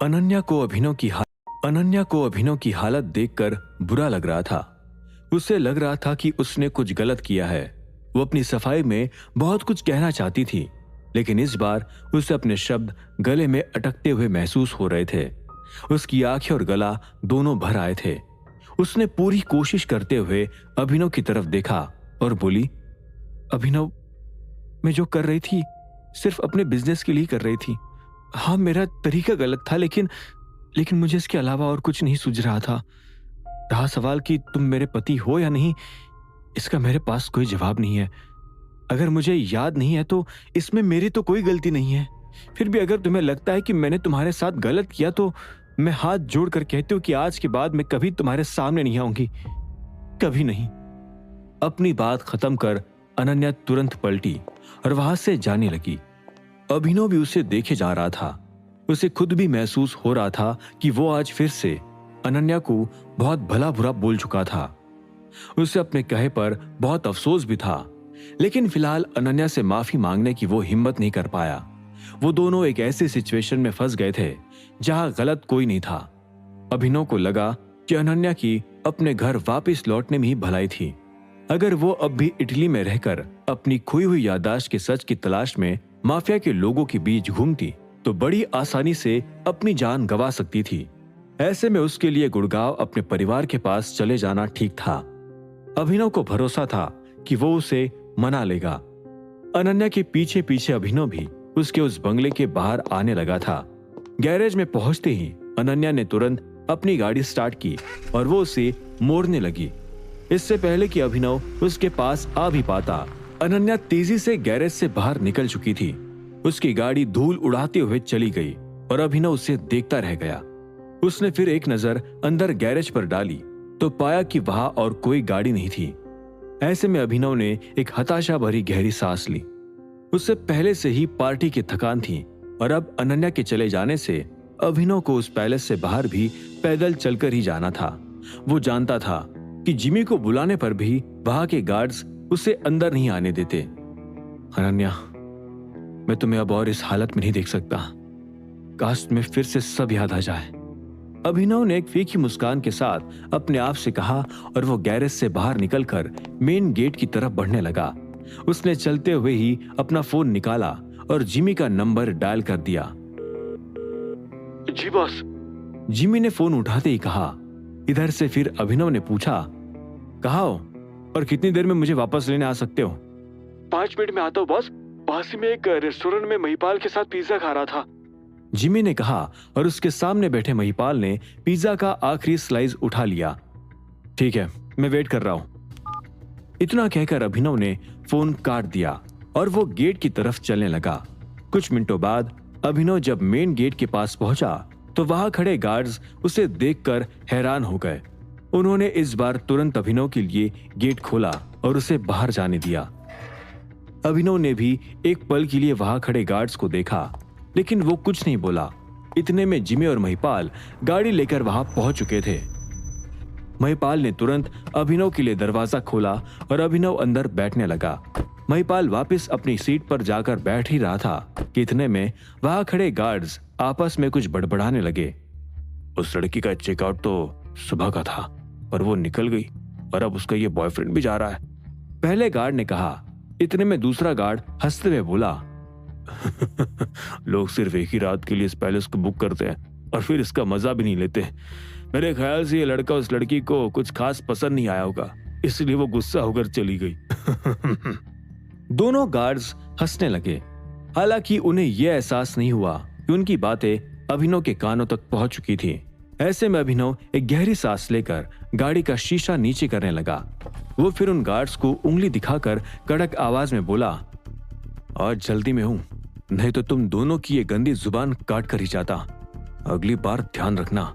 अनन्या को अभिनव की हालत देखकर बुरा लग रहा था। उसे लग रहा था कि उसने कुछ गलत किया है। वो अपनी सफाई में बहुत कुछ कहना चाहती थी, लेकिन इस बार उसे अपने शब्द गले में अटकते हुए महसूस हो रहे थे। उसकी आंखें और गला दोनों भर आए थे। उसने पूरी कोशिश करते हुए अभिनव की तरफ देखा और बोली, अभिनव, मैं जो कर रही थी सिर्फ अपने बिजनेस के लिए कर रही थी। हाँ, मेरा तरीका गलत था, लेकिन मुझे इसके अलावा और कुछ नहीं सूझ रहा था। रहा सवाल कि तुम मेरे पति हो या नहीं, इसका मेरे पास कोई जवाब नहीं है। अगर मुझे याद नहीं है तो इसमें मेरी तो कोई गलती नहीं है। फिर भी अगर तुम्हें लगता है कि मैंने तुम्हारे साथ गलत किया तो मैं हाथ जोड़कर कहती हूँ कि आज के बाद मैं कभी तुम्हारे सामने नहीं आऊंगी, कभी नहीं। अपनी बात खत्म कर अनन्या तुरंत पलटी और वहां से जाने लगी। अभिनव भी उसे देखे जा रहा था। उसे खुद भी महसूस हो रहा था कि वो आज फिर से अनन्या को बहुत भला बुरा बोल चुका था। उसे अपने कहे पर बहुत अफसोस भी था, लेकिन फिलहाल अनन्या से माफी मांगने की वो हिम्मत नहीं कर पाया। वो दोनों एक ऐसी सिचुएशन में फंस गए थे जहां गलत कोई नहीं था। अभिनव को लगा कि अनन्या की अपने घर वापस लौटने में ही भलाई थी। अगर वो अब भी इटली में रहकर अपनी खोई हुई याददाश्त के सच की तलाश में माफिया के लोगों के बीच घूमती तो बड़ी आसानी से अपनी जान गंवा सकती थी। ऐसे में उसके लिए गुड़गांव अपने परिवार के पास चले जाना ठीक था। अभिनव को भरोसा था कि वो उसे मना लेगा। अनन्या के पीछे पीछे अभिनव भी उसके उस बंगले के बाहर आने लगा था। गैरेज में पहुंचते ही अनन्या ने तुरंत अपनी गाड़ी स्टार्ट की और वो उसे मोड़ने लगी। इससे पहले कि अभिनव उसके पास आ भी पाता, अनन्या तेजी से गैरेज से बाहर निकल चुकी थी। उसकी गाड़ी धूल उड़ाते हुए चली गई और अभिनव उसे देखता रह गया। उसने फिर एक नजर अंदर गैरेज पर डाली तो पाया कि वहां और कोई गाड़ी नहीं थी। ऐसे में अभिनव ने एक हताशा भरी गहरी सांस ली। उससे पहले से ही पार्टी की थकान थी और अब अनन्या के चले जाने से अभिनव को उस पैलेस से बाहर भी पैदल चलकर ही जाना था। वो जानता था कि जिमी को बुलाने पर भी वहां के गार्ड्स उसे अंदर नहीं आने देते। अनन्या, मैं तुम्हें अब और इस हालत में नहीं देख सकता। काश में फिर से सब याद आ जाए। अभिनव ने एक फीकी मुस्कान के साथ अपने आप से कहा और वो गैरेज से बाहर निकलकर मेन गेट की तरफ बढ़ने लगा। उसने चलते हुए ही अपना फोन निकाला और जिमी का नंबर डायल कर दिया। जी बॉस। जिमी ने फोन उठाते ही कहा। इधर से फिर अभिनव ने पूछा, कहाँ हो और कितनी देर में मुझे वापस लेने आ सकते हो? 5 मिनट में आता हूँ बॉस। पास ही में एक रेस्टोरेंट में महिपाल के साथ पिज्जा खा रहा था। जिमी ने कहा और उसके सामने बैठे महिपाल ने पिज्जा का आखिरी स्लाइस उठा लिया। ठीक है, मैं वेट कर रहा हूं। इतना कहकर अभिनव ने फोन काट दिया और वो गेट की तरफ चलने लगा। कुछ मिनटों बाद अभिनव जब मेन गेट के पास पहुंचा तो वहां खड़े गार्ड्स उसे देखकर हैरान हो गए। उन्होंने इस बार तुरंत अभिनव के लिए गेट खोला और उसे बाहर जाने दिया। अभिनव ने भी एक पल के लिए वहां खड़े गार्ड्स को देखा, लेकिन वो कुछ नहीं बोला। इतने में जिमी और महिपाल गाड़ी लेकर वहां पहुंच चुके थे। महिपाल ने तुरंत अभिनव के लिए दरवाजा खोला और अभिनव अंदर बैठने लगा। महिपाल वापस अपनी सीट पर जाकर बैठ ही रहा था कि इतने में वहां खड़े गार्ड्स आपस में कुछ बड़बड़ाने लगे। उस लड़की का चेकआउट तो सुबह का था, पर वो निकल गई और अब उसका ये बॉयफ्रेंड भी जा रहा है, पहले गार्ड ने कहा। इतने में दूसरा गार्ड हंसते हुए बोला, लोग सिर्फ एक ही रात के लिए इस पैलेस को बुक करते हैं और फिर इसका मजा भी नहीं लेते। मेरे ख्याल से ये लड़का उस लड़की को कुछ खास पसंद नहीं आया होगा, इसलिए वो गुस्सा होकर चली गई। दोनों गार्ड्स हंसने लगे। हालांकि उन्हें यह एहसास नहीं हुआ कि उनकी बातें अभिनव के कानों तक पहुंच चुकी थी। ऐसे में अभिनव एक गहरी सांस लेकर गाड़ी का शीशा नीचे करने लगा। वो फिर उन गार्ड्स को उंगली दिखाकर कड़क आवाज में बोला, आज जल्दी में हूं, नहीं तो तुम दोनों की ये गंदी जुबान काट कर ही जाता। अगली बार ध्यान रखना।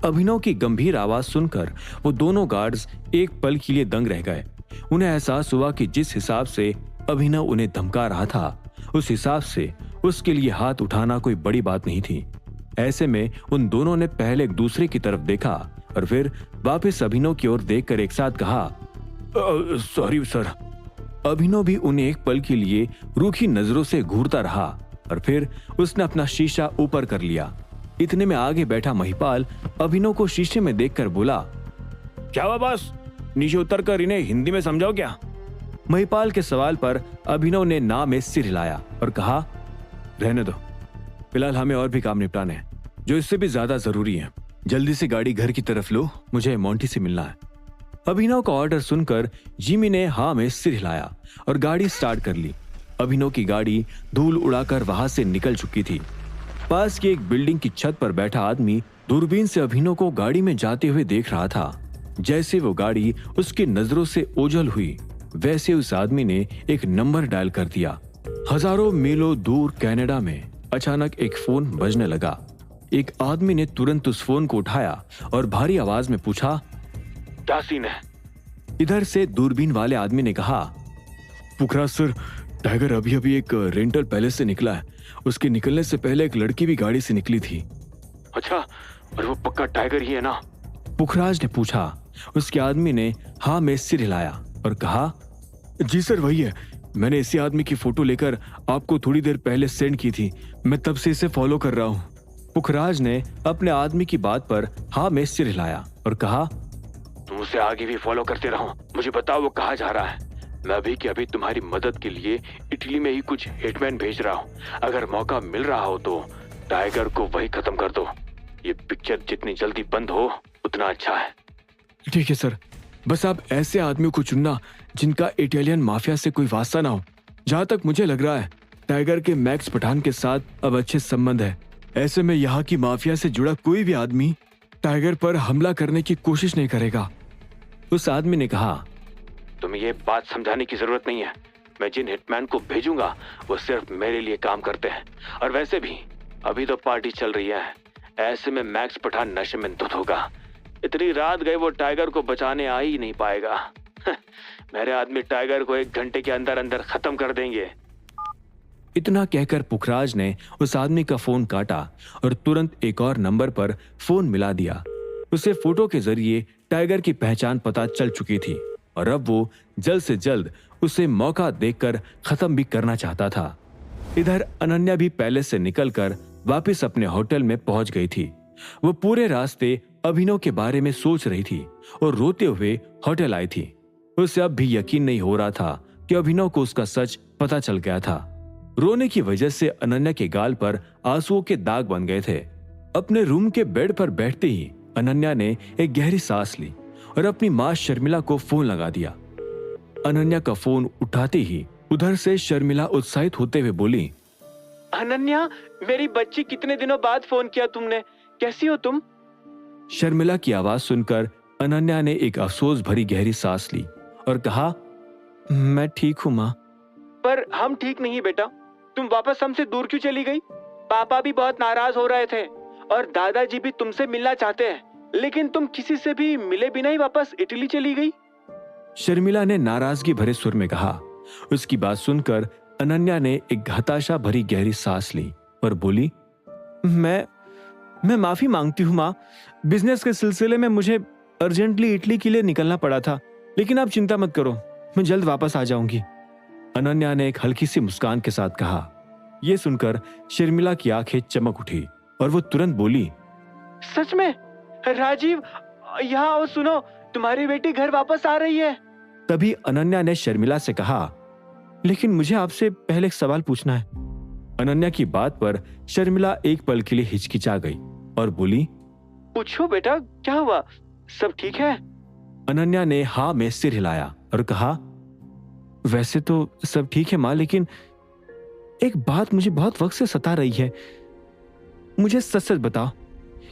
अभिनव की गंभीर आवाज सुनकर वो दोनों गार्ड्स एक पल के लिए दंग रह गए। उन्हें एहसास हुआ कि जिस हिसाब से अभिनव उन्हें धमका रहा था, उस हिसाब से उसके लिए हाथ उठाना कोई बड़ी बात नहीं थी। ऐसे में उन दोनों ने पहले एक दूसरे की तरफ देखा और फिर वापस अभिनव की ओर देखकर एक साथ कहा, सॉरी सर। अभिनव भी उन्हें एक पल के लिए रूखी नजरों से घूरता रहा और फिर उसने अपना शीशा ऊपर कर लिया। इतने में आगे बैठा महिपाल अभिनव को शीशे में देखकर बोला, क्या हुआ बॉस, नीचे उतर कर इन्हें हिंदी में समझाओ क्या? महिपाल के सवाल पर अभिनव ने ना में सिर हिलाया और कहा, रहने दो, फिलहाल हमें और भी काम निपटाने हैं जो इससे भी ज्यादा जरूरी है। जल्दी से गाड़ी घर की तरफ लो, मुझे मोंटी से मिलना है। अभिनव का ऑर्डर सुनकर जिमी ने हाँ में सिर हिलाया और गाड़ी स्टार्ट कर ली। अभिनव की गाड़ी धूल उड़ाकर वहां से निकल चुकी थी। पास की एक बिल्डिंग की छत पर बैठा आदमी दूरबीन से अभिनव को गाड़ी में जाते हुए देख रहा था। जैसे वो गाड़ी उसकी नजरों से ओझल हुई, वैसे उस आदमी ने एक नंबर डायल कर दिया। हजारों मीलों दूर कनाडा में अचानक एक फोन बजने लगा। एक आदमी ने तुरंत उस फोन को उठाया और भारी आवाज में पूछा, क्या सीन है? इधर से दूरबीन वाले आदमी ने कहा, पुखराज सर, टाइगर अभी अभी एक रेंटल पैलेस से निकला है। उसके निकलने से पहले एक लड़की भी गाड़ी से निकली थी। अच्छा, और वो पक्का टाइगर ही है ना? पुखराज ने पूछा। उसके आदमी ने हाँ में सिर हिलाया और कहा, जी सर वही है। मैंने इसी आदमी की फोटो लेकर आपको थोड़ी देर पहले सेंड की थी। मैं तब से इसे फॉलो कर रहा हूँ। पुखराज ने अपने आदमी की बात पर हाँ में सिर हिलाया और कहा, तुम उसे आगे भी फॉलो करते रहो, मुझे बताओ वो कहाँ जा रहा है। मैं अभी के अभी तुम्हारी मदद के लिए इटली में ही कुछ हिटमैन भेज रहा हूँ। अगर मौका मिल रहा हो तो टाइगर को वही खत्म कर दो। ये पिक्चर जितनी जल्दी बंद हो उतना अच्छा है। ठीक है सर, बस आप ऐसे आदमियों को चुनना जिनका इटालियन माफिया से कोई वास्ता ना हो। जहाँ तक मुझे लग रहा है, टाइगर के मैक्स पठान के साथ अब अच्छे संबंध है। ऐसे में यहाँ की माफिया से जुड़ा कोई भी आदमी टाइगर पर हमला करने की कोशिश नहीं करेगा। उस आदमी ने कहा, तुम्हें ये बात समझाने की जरूरत नहीं है। मैं जिन हिटमैन को भेजूंगा वो सिर्फ मेरे लिए काम करते हैं। और वैसे भी अभी तो पार्टी चल रही है, ऐसे में मैक्स पठान नशे में धुत होगा। इतनी रात गए वो टाइगर को बचाने आ ही नहीं पाएगा। मेरे आदमी टाइगर को 1 घंटे के अंदर अंदर खत्म कर देंगे। इतना कहकर पुखराज ने उस आदमी का फोन काटा और तुरंत एक और नंबर पर फोन मिला दिया। उसे फोटो के जरिए टाइगर की पहचान पता चल चुकी थी और अब वो जल्द से जल्द उसे मौका देखकर खत्म भी करना चाहता था। इधर अनन्या भी पैलेस से निकलकर वापस अपने होटल में पहुंच गई थी। वो पूरे रास्ते अभिनव के बारे में सोच रही थी और रोते हुए होटल आई थी। उसे अब भी यकीन नहीं हो रहा था कि अभिनव को उसका सच पता चल गया था। रोने की वजह से अनन्या के गाल पर आंसुओं के दाग बन गए थे। अपने रूम के बेड पर बैठते ही अनन्या ने एक गहरी सांस ली और अपनी मां शर्मिला को फोन लगा दिया। अनन्या का फोन उठाते ही उधर से शर्मिला उत्साहित होते हुए बोली, अनन्या, मेरी बच्ची, कितने दिनों बाद फोन किया तुमने, कैसी हो तुम? शर्मिला की आवाज सुनकर अनन्या ने एक अफसोस भरी गहरी सांस ली और कहा, मैं ठीक हूँ माँ। पर हम ठीक नहीं बेटा, तुम वापस हमसे दूर क्यों चली गई? पापा भी बहुत नाराज हो रहे थे और दादाजी भी तुमसे मिलना चाहते हैं, लेकिन तुम किसी से भी मिले बिना ही वापस इटली चली गई। शर्मिला ने नाराजगी भरे सुर में कहा। उसकी बात सुनकर अनन्या ने एक हताशा भरी गहरी सांस ली और बोली, मैं माफी मांगती हूँ माँ। बिजनेस के सिलसिले में मुझे अर्जेंटली इटली के लिए निकलना पड़ा था, लेकिन आप चिंता मत करो, मैं जल्द वापस आ जाऊंगी। अनन्या ने एक हल्की सी मुस्कान के साथ कहा। यह सुनकर शर्मिला की आंखें चमक उठी और वो तुरंत बोली, सच में? राजीव, यहाँ आओ, सुनो, तुम्हारी बेटी घर वापस आ रही है। तभी अनन्या ने शर्मिला से कहा, लेकिन मुझे आपसे पहले एक सवाल पूछना है। अनन्या की बात पर शर्मिला एक पल के लिए हिचकिचा गई और बोली, पूछो बेटा, क्या हुआ, सब ठीक है? अनन्या ने हाँ में सिर हिलाया और कहा, वैसे तो सब ठीक है माँ, लेकिन एक बात मुझे बहुत वक्त से सता रही है। मुझे सच सच बताओ,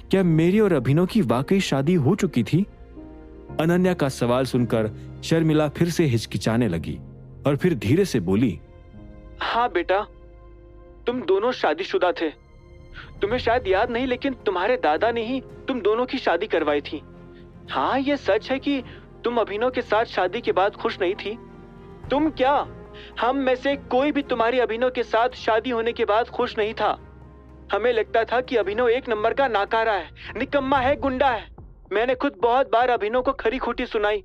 क्या मेरी और अभिनव की वाकई शादी हो चुकी थी? अनन्या का सवाल सुनकर शर्मिला फिर से हिचकिचाने लगी और फिर धीरे से बोली, हाँ बेटा, तुम दोनों शादीशुदा थे। तुम्हें शायद याद नहीं, लेकिन तुम्हारे दादा ने ही तुम दोनों की शादी करवाई थी। हाँ, ये सच है कि तुम अभिनव के साथ शादी के बाद खुश नहीं थी। तुम क्या, हम में से कोई भी तुम्हारी अभिनव के साथ शादी होने के बाद खुश नहीं था। हमें लगता था कि अभिनव एक नंबर का नाकारा है, निकम्मा है, गुंडा है। मैंने खुद बहुत बार अभिनव को खरी खोटी सुनाई,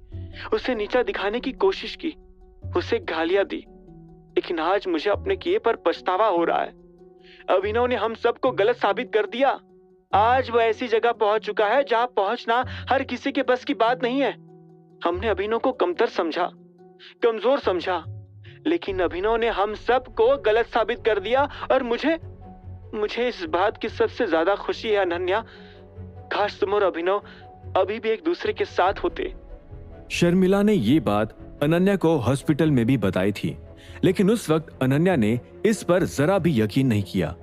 उसे नीचा दिखाने की कोशिश की, उसे गालियां दी, लेकिन आज मुझे अपने किए पर पछतावा हो रहा है। अभिनव ने हम सबको गलत साबित कर दिया। आज वो ऐसी जगह पहुंच चुका है जहां पहुंचना हर किसी के बस की बात नहीं है। हमने अभिनव को कमतर समझा, कमजोर समझा, लेकिन अभिनव ने हम सबको गलत साबित कर दिया। और मुझे इस बात की सबसे ज्यादा खुशी है अनन्या, काश तुम और अभिनव अभी भी एक दूसरे के साथ होते। शर्मिला ने ये बात अनन्या को हॉस्पिटल में भी बताई थी, लेकिन उस वक्त अनन्या ने इस पर जरा भी यकीन नहीं किया।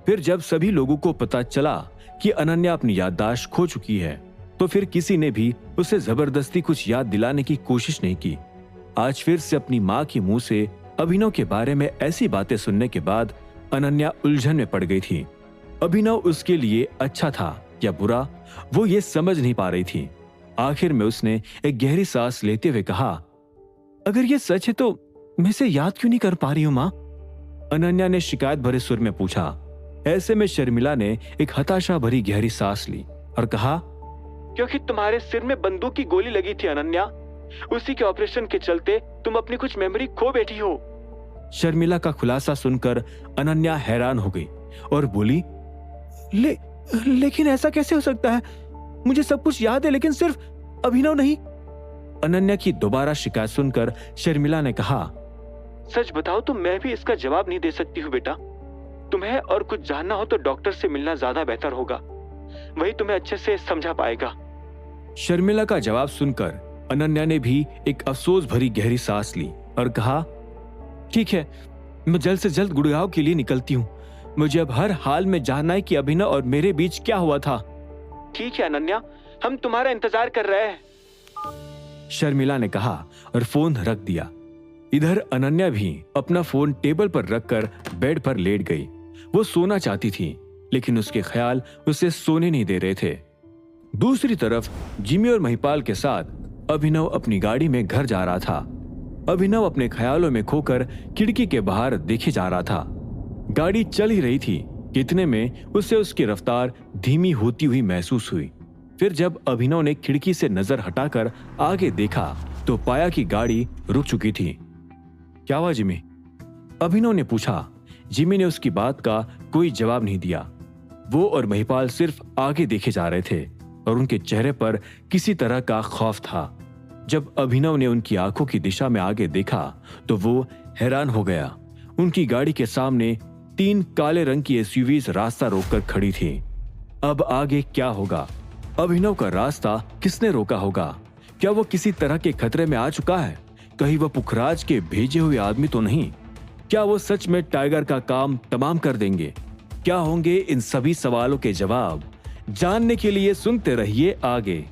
फिर जब सभी लोगों को पता चला कि अनन्या अपनी याददाश्त खो चुकी है, तो फिर किसी ने भी उसे जबरदस्ती कुछ याद दिलाने की कोशिश नहीं की। आज फिर से अपनी माँ के मुंह से अभिनव के बारे में ऐसी बातें सुनने के बाद अनन्या उलझन में पड़ गई थी। अभिनव उसके लिए अच्छा था या बुरा, वो ये समझ नहीं पा रही थी। आखिर में उसने एक गहरी सांस लेते हुए कहा, अगर ये सच है तो मैं इसे याद क्यों नहीं कर पा रही हूं माँ? अनन्या ने शिकायत भरे सुर में पूछा। ऐसे में शर्मिला ने एक हताशा भरी गहरी सांस ली और कहा, क्योंकि तुम्हारे सिर में बंदूक की गोली लगी थी अनन्या, उसी के ऑपरेशन के चलते तुम अपनी कुछ मेमोरी खो बैठी हो। शर्मिला का खुलासा सुनकर अनन्या हैरान हो गई और बोली, लेकिन ऐसा कैसे हो सकता है? मुझे सब कुछ याद है, लेकिन सिर्फ अभिनव नहीं। अनन्या की दोबारा शिकायत सुनकर शर्मिला ने कहा, सच बताओ तो मैं भी इसका जवाब नहीं दे सकती हूँ बेटा। तुम्हें और कुछ जानना हो तो डॉक्टर से मिलना ज्यादा बेहतर होगा, वही तुम्हें अच्छे से समझा पाएगा। शर्मिला का जवाब सुनकर अनन्या ने भी एक अफसोस भरी गहरी सांस ली और कहा, ठीक है, मैं जल्द से जल्द गुड़गांव के लिए निकलती हूँ। मुझे अब हर हाल में जानना है कि अभिनव और मेरे बीच क्या हुआ था। ठीक है अनन्या, हम तुम्हारा इंतजार कर रहे हैं, शर्मिला ने कहा और फोन रख दिया। इधर अनन्या भी अपना फोन टेबल पर रखकर बेड पर लेट गई। वो सोना चाहती थी, लेकिन उसके ख्याल उसे सोने नहीं दे रहे थे। दूसरी तरफ जिमी और महिपाल के साथ अभिनव अपनी गाड़ी में घर जा रहा था। अभिनव अपने ख्यालों में खोकर खिड़की के बाहर देखे जा रहा था। गाड़ी चल ही रही थी, इतने में उसे उसकी रफ्तार धीमी होती हुई महसूस हुई। फिर जब अभिनव ने खिड़की से नजर हटाकर आगे देखा तो पाया कि गाड़ी रुक चुकी थी। क्या हुआ जिमी? अभिनव ने पूछा। जिमी ने उसकी बात का कोई जवाब नहीं दिया। वो और महिपाल सिर्फ आगे देखे जा रहे थे और उनके चेहरे पर किसी तरह का खौफ था। जब अभिनव ने उनकी आंखों की दिशा में आगे देखा तो वो हैरान हो गया। उनकी गाड़ी के सामने 3 काले रंग की एसयूवीज रास्ता रोककर खड़ी थी। अब आगे क्या होगा? अभिनव का रास्ता किसने रोका होगा? क्या वो किसी तरह के खतरे में आ चुका है? कहीं वो पुखराज के भेजे हुए आदमी तो नहीं? क्या वो सच में टाइगर का काम तमाम कर देंगे? क्या होंगे इन सभी सवालों के जवाब? जानने के लिए सुनते रहिए आगे।